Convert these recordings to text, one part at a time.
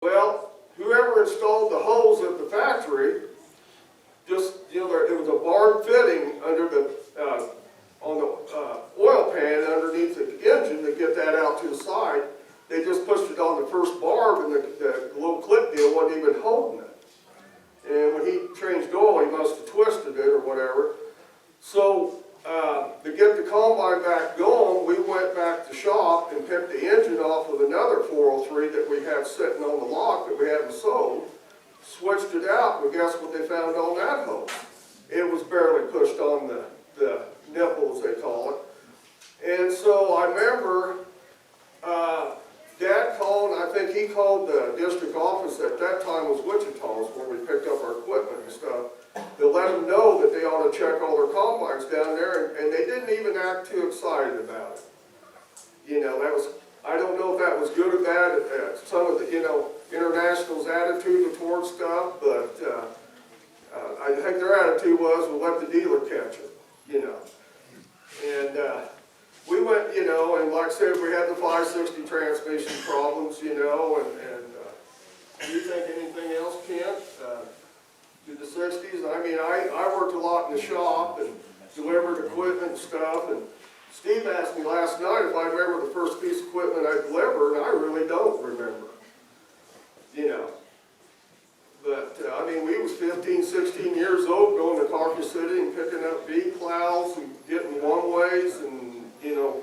Well, whoever installed the hose at the factory, just, you know, it was a barred fitting under the, on the oil pan underneath the engine to get that out to the side. They just pushed it on the first barb, and the little clip deal wasn't even holding it. And when he changed oil, he must have twisted it or whatever. So to get the combine back going, we went back to shop and picked the engine off of another 403 that we had sitting on the lock that we hadn't sold, switched it out, and guess what they found on that hose? It was barely pushed on the nipple, as they call it. And so I remember Dad called, and I think he called the district office at that time was Wichita's, where we picked up our equipment and stuff, to let them know that they ought to check all their combines down there, and they didn't even act too excited about it. You know, that was, I don't know if that was good or bad, some of the, you know, International's attitude towards stuff, but I think their attitude was, we'll let the dealer catch it, you know. And we went, you know, and like I said, we had the 560 transmission problems, you know, and do you think anything else, Kent? Through the 60s? I mean, I worked a lot in the shop and delivered equipment and stuff, and Steve asked me last night if I remember the first piece of equipment I delivered, and I really don't remember, you know. But, I mean, we was 15, 16 years old going to Carcass City and picking up V-plows and getting one-ways and, you know,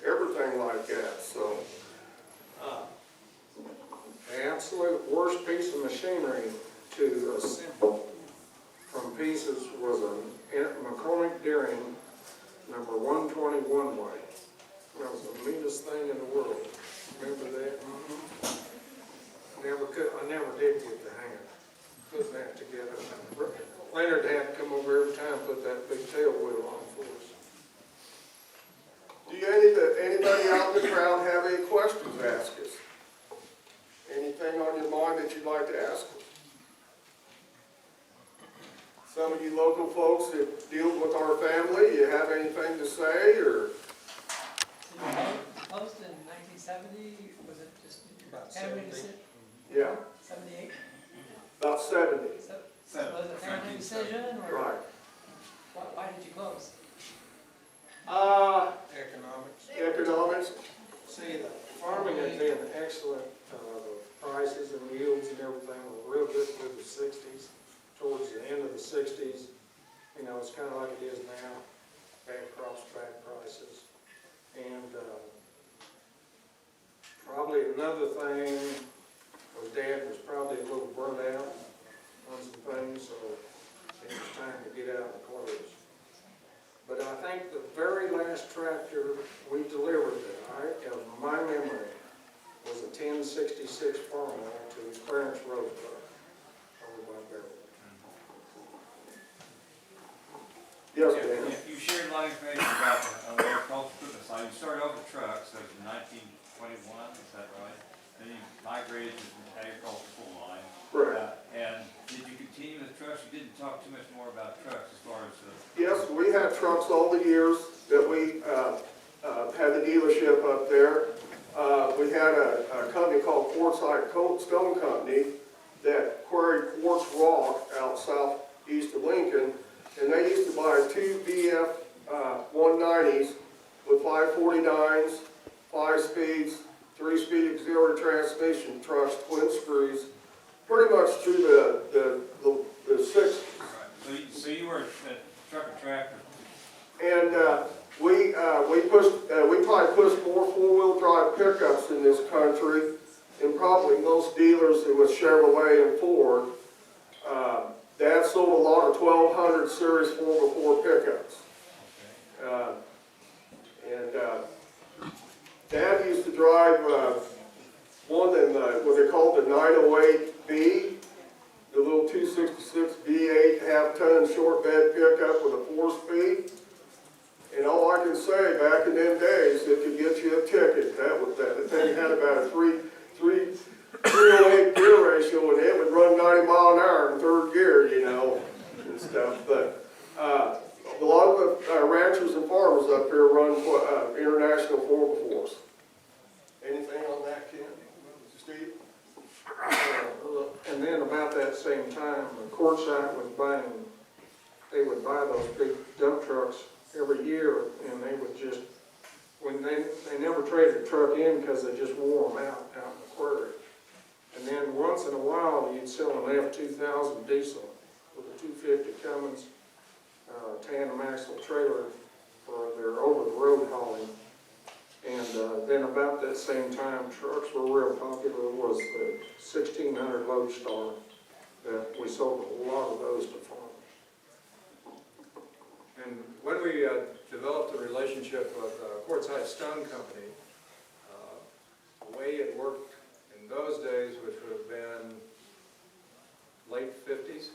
everything like that, so. The absolute worst piece of machinery to assemble from pieces was a McCormick Deering number 121 way. That was the meanest thing in the world. Remember that? I never did get the hang of putting that together. Leonard had to come over every time and put that big tail wheel on for us. Do anybody out in the crowd have any questions to ask us? Anything on your mind that you'd like to ask us? Some of you local folks that deal with our family, you have anything to say, or? Closed in 1970, was it just About family 70. decision? Yeah, 78? about 70. So was it a family decision, or Right. why did you close? Economics. Economics. See, the farming had been excellent. The prices and yields and everything were real good through the 60s. Towards the end of the 60s, you know, it's kind of like it is now. Bad crops, bad prices. And probably another thing was Dad was probably a little burnt out on some things, so it was time to get out and close. But I think the very last tractor we delivered that of my memory was a 1066 Farmall to Clarence Rosebud over by Beverly. Yes, Yeah, Dan. you shared a lot of information about the agricultural equipment side. You started off with trucks, that was in 1921, is that right? Then you migrated to the agricultural full line. Right. And did you continue with trucks? You didn't talk too much more about trucks as far as Yes, we had trucks all the years that we had the dealership up there. We had a company called Quartzsite Stone Company that quarried quartz rock out southeast of Lincoln, and they used to buy two BF 190s with 549s, 5 speeds, 3-speed auxiliary transmission trucks, twin screws, pretty much through the 60s. right. So you were a truck and tractor. And we probably pushed more 4-wheel drive pickups in this country, and probably most dealers it was Chevrolet and Ford. Dad sold a lot of 1200 series 4x4 pickups. Dad used to drive one of them, what they called the 908B, the little 266 V8 half-ton short bed pickup with a 4-speed. And all I can say, back in them days, it could get you a ticket. The thing had about a 308 gear ratio, and it would run 90 mile an hour in third gear, you know, and stuff. But a lot of the ranchers and farmers up here run International 4x4s. Anything on that, Ken? Steve? that same time, Quartzsite was buying, they would buy those big dump trucks every year, and they would just, when they never traded the truck in because they just wore them out in the quarry. And then once in a while, you'd sell an F-2000 diesel with a 250 Cummins tandem axle trailer for their over-the-road hauling. And then about that same time, trucks were real popular, was the 1600 Lodestar, that we sold a lot of those to farmers. And when we developed a relationship with Quartzsite Stone Company, the way it worked in those days, which would have been late 50s,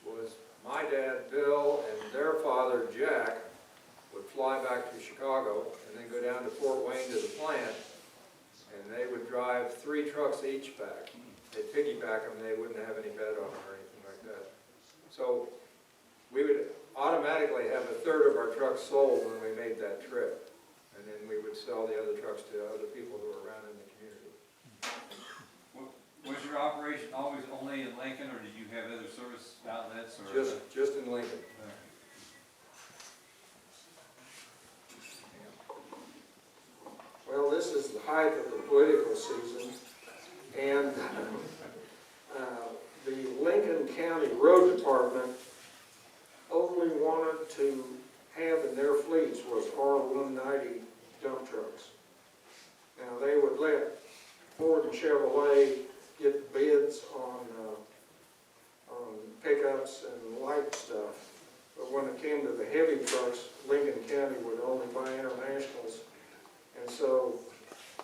was my dad, Bill, and their father, Jack, would fly back to Chicago and then go down to Fort Wayne to the plant, and they would drive 3 trucks each back. They'd piggyback them, they wouldn't have any bed on them or anything like that. So we would automatically have a third of our trucks sold when we made that trip, and then we would sell the other trucks to other people who were around in the community. Was your operation always only in Lincoln, or did you have other service outlets? Or Just in Lincoln. Well, this is the height of the political season, and the Lincoln County Road Department only wanted to have in their fleets was R190 dump trucks. Now, they would let Ford and Chevrolet get bids on pickups and light stuff, but when it came to the heavy trucks, Lincoln County would only buy internationals. And so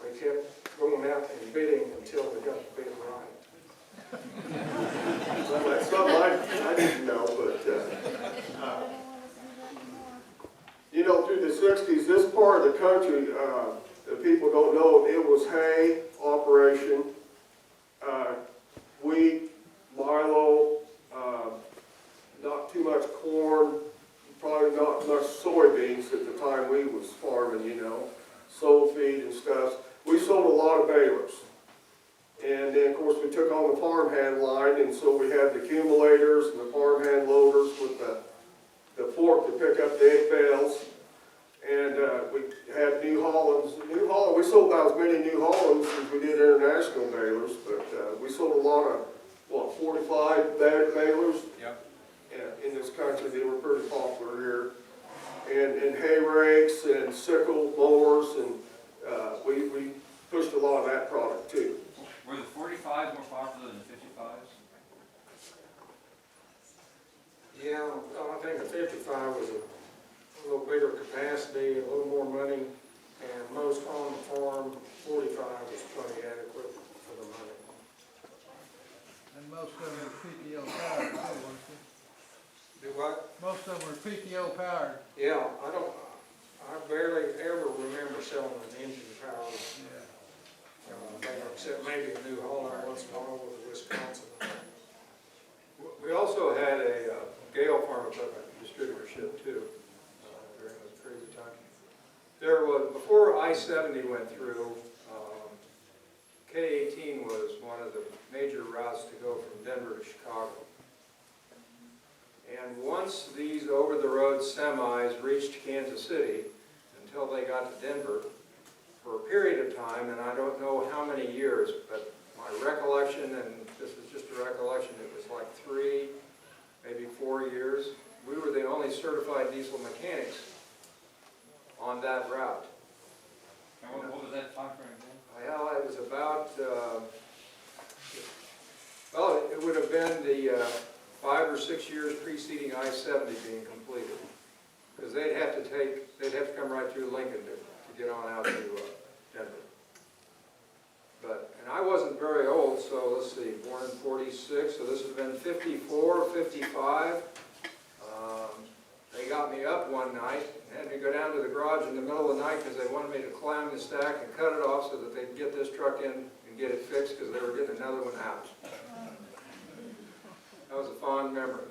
they kept going out and bidding until they got the bid right. Well, that's something I didn't know, but, you know, through the 60s, this part of the country, that people don't know, it was hay operation, wheat, milo, not too much corn, probably not much soybeans at the time we was farming, you know, soul feed and stuff. We sold a lot of balers. And then, of course, we took on the farmhand line, and so we had the accumulators and the farmhand loaders with the fork to pick up the 8 bales. And we had New Hollands. New Holland, we sold about as many New Hollands as we did international balers, but we sold a lot of, 45 balers? Yep. In this country. They were pretty popular here. And hay rakes and sickle mowers, and we pushed a lot of that product too. Were the 45s more popular than the 55s? Yeah, I think the 55 was a little bigger capacity, a little more money, and most on the farm, 45 was plenty adequate for the money. And most of them were PTO powered, too, weren't they? Do what? Most of them were PTO powered. Yeah, I barely ever remember selling an engine powered, except maybe a New Holland once in a while with a Wisconsin. We also had a Gale Farm Equipment distributorship too, during this period of time. There was, before I-70 went through, K-18 was one of the major routes to go from Denver to Chicago. And once these over-the-road semis reached Kansas City, until they got to Denver, for a period of time, and I don't know how many years, but my recollection, and this is just a recollection, it was like 3, maybe 4 years, we were the only certified diesel mechanics on that route. And what was that time frame then? Well, it was about, well, it would have been the 5 or 6 years preceding I-70 being completed. Because they'd have to come right through Lincoln to get on out to Denver. But, and I wasn't very old, so let's see, born in 46, so this would have been 54, 55. They got me up one night and had me go down to the garage in the middle of the night because they wanted me to climb the stack and cut it off so that they'd get this truck in and get it fixed because they were getting another one out. That was a fond memory.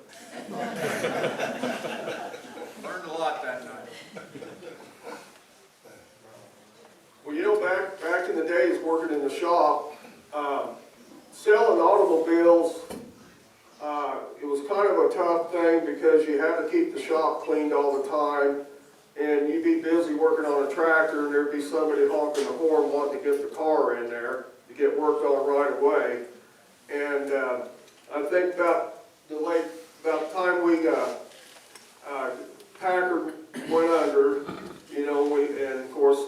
Learned a lot that night. Well, you know, back in the days working in the shop, selling automobiles because you had to keep the shop cleaned all the time, and you'd be busy working on a tractor, and there'd be somebody honking the horn wanting to get the car in there to get worked on right away. And I think about the time we Packard went under, you know, and of course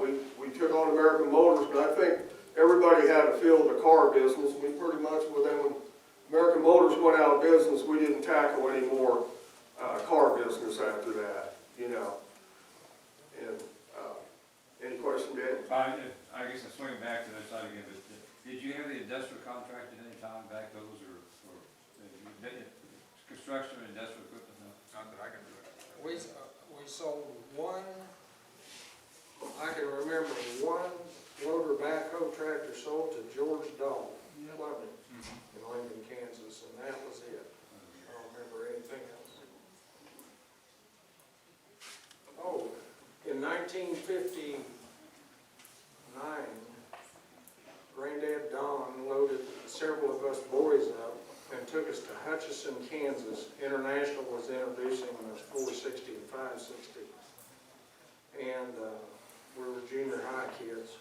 we took on American Motors, but I think everybody had a feel of the car business. We pretty much, when American Motors went out of business, we didn't tackle any more car business after that, you know. And any question, Dan? I guess I'm swinging back to that side again, but did you have the industrial contract at any time back those, or construction or industrial equipment? No? Not that I can do it. We sold one, I can remember one loader backhoe tractor sold to George Dahl, Plumbing, in Lincoln, Kansas, and that was it. I don't remember anything else. Oh, in 1959, Granddad Don loaded several of us boys up and took us to Hutchinson, Kansas. International was introducing the 460 and 560. And we were junior high kids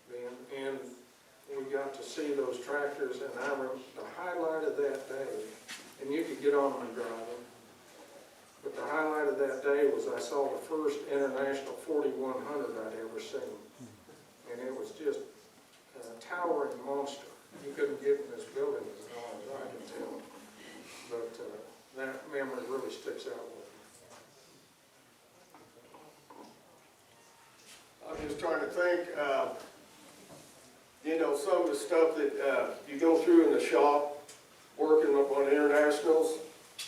then. And we got to see those tractors, and I remember the highlight of that day, and you could get on them and drive them, but the highlight of that day was I saw the first International 4100 I'd ever seen. And it was just a towering monster. You couldn't get in this building as long as I can tell. But that memory really sticks out with me. I'm just trying to think, you know, some of the stuff that you go through in the shop, working up on internationals.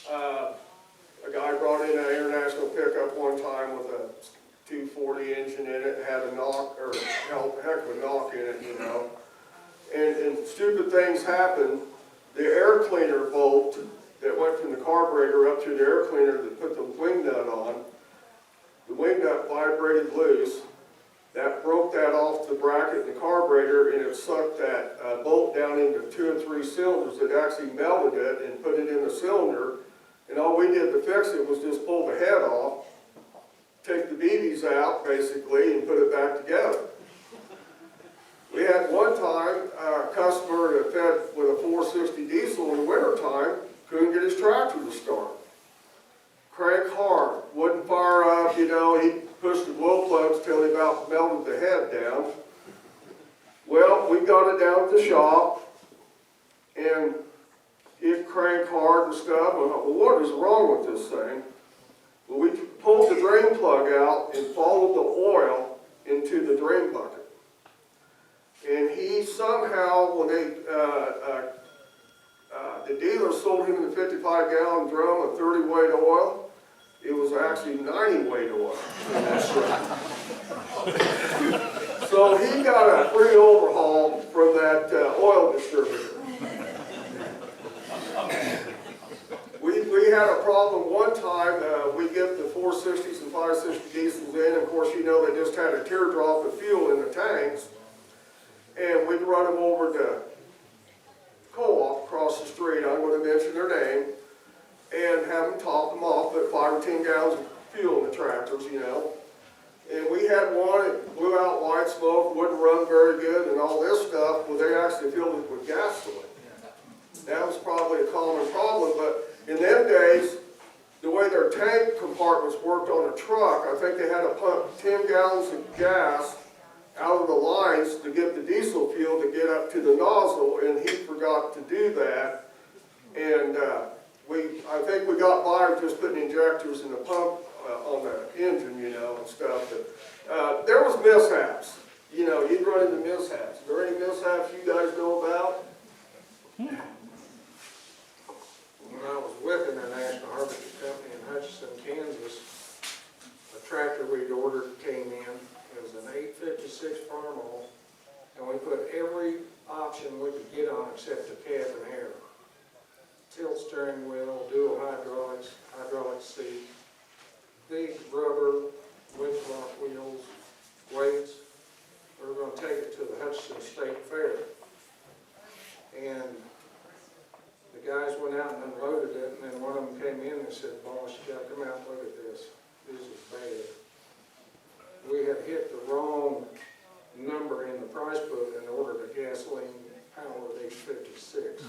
A guy brought in an international pickup one time with a 240 engine in it, had a knock, or heck of a knock in it, you know. And stupid things happen. The air cleaner bolt that went from the carburetor up to the air cleaner that put the wing nut on, the wing nut vibrated loose. That broke that off the bracket in the carburetor, and it sucked that bolt down into 2 or 3 cylinders. It actually melted it and put it in the cylinder. And all we did to fix it was just pull the head off, take the BBs out, basically, and put it back together. We had one time a customer that fed with a 460 diesel in the wintertime, couldn't get his tractor to start. Crank hard, wouldn't fire up, you know, he pushed the glow plugs till he about melted the head down. Well, we got it down at the shop, and it cranked hard and stuff. I thought, well, what is wrong with this thing? Well, we pulled the drain plug out and followed the oil into the drain bucket. And he somehow, when the dealer sold him the 55-gallon drum of 30 weight oil, it was actually 90 weight oil. So he got a free overhaul from that oil distributor. We had a problem one time. We get the 460s and 560 diesels in. Of course, you know, they just had a teardrop of fuel in the tanks. And we'd run them over to Co-op across the street. I'm going to mention their name. And have them top them off, put 5 or 10 gallons of fuel in the tractors, you know. And we had one, it blew out white smoke, wouldn't run very good, and all this stuff. Well, they actually filled it with gasoline. That was probably a common problem, but in them days, the way their tank compartments worked on a truck, I think they had to pump 10 gallons of gas out of the lines to get the diesel fuel to get up to the nozzle, and he forgot to do that. And I think we got by with just putting injectors in the pump on the engine, you know, and stuff. But there was mishaps. You know, you'd run into mishaps. Are there any mishaps you guys know about? When I was with International Harvester Company in Hutchinson, Kansas, a tractor we'd ordered came in. It was an 856 Farmall, and we put every option we could get on except the cab and air. Tilt steering wheel, dual hydraulics, hydraulic seat, big rubber winch lock wheels, weights. We were going to take it to the Hutchinson State Fair. And the guys went out and unloaded it, and then one of them came came in and said, boss, you gotta come out and look at this. This is bad. We had hit the wrong number in the price book and ordered a gasoline powered 856.